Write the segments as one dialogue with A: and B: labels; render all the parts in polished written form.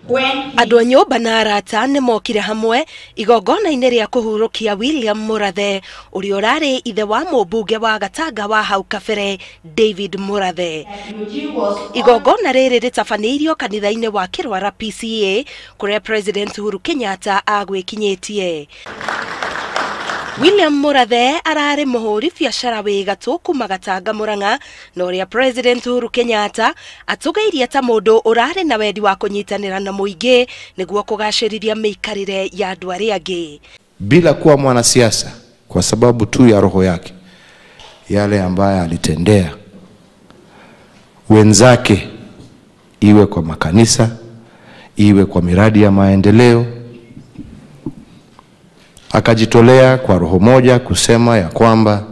A: Andũ a nyũmba na arata nĩ mokire hamwe igongona-inĩ rĩa kũhurũkia William Murathe ũrĩa ũrarĩ ithe wa mũmbunge wa Gatanga wa hau kabere David Murathe. Igongona rĩrĩ rĩtabanĩirio kanitha-inĩ wa Kĩrwara PCA kũrĩa President Uhuru Kenyatta agwĩkinyĩtie. William Murathe ararĩ muhuri biashara wĩ gatu kuma Gatanga Murang'a na ũrĩa President Uhuru Kenyatta atũgeirie ta mũndũ ũrarĩ na wendi wa kũnyitanĩra na mũingĩ nĩguo kũgacĩrithia mĩikarĩre ya andũ arĩa angĩ.
B: Bila kuwa mwanasiasa kwa sababu tu ya roho yake, yale ambaye alitendea wenzake, iwe kwa makanisa, iwe kwa miradi ya maendeleo, akajitolea kwa roho moja kusema ya kwamba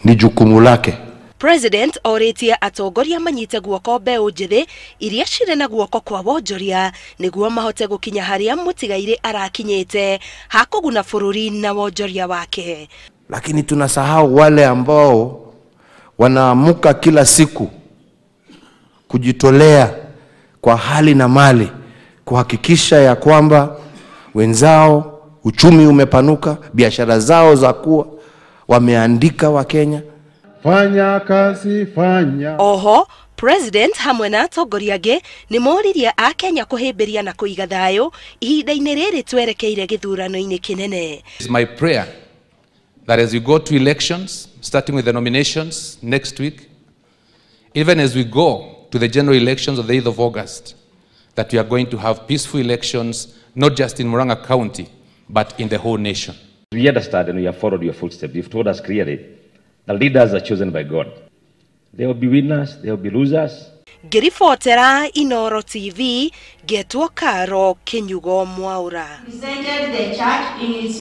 B: ni jukumu lake.
A: President oritie atongoria manyite guoko mbeũ njĩthĩ iria cirĩ na guoko kwa wonjoria nĩguo mahote gukinya harĩa mũtigaire arakinyĩte ha kũguna bũrũri na wonjoria wake.
B: Lakini tunasahau wale ambao wanaamuka kila siku kujitolea kwa hali na mali kuhakikisha ya kwamba wenzao uchumi umepanuka, biashara zao za kuwa wameandika wa Kenya.
C: Fanya kazi fanya.
A: Oho, President hamwe na atongoria angĩ nĩ moririe a Kenya kũhĩmbĩria na kũiga thayũ ihinda-inĩ rĩrĩ twerekeire gĩthurano-inĩ kĩnene.
D: It's my prayer that as we go to elections, starting with the nominations next week, even as we go to the general elections of the 8th of August, that we are going to have peaceful elections, not just in Murang'a County, but in the whole nation.
E: We understand and we have followed your footsteps. You've told us clearly the leaders are chosen by God. There will be winners, there will be losers.
A: Ngĩribotera Inooro TV, Getwo Karo Kinyugo Mwaura.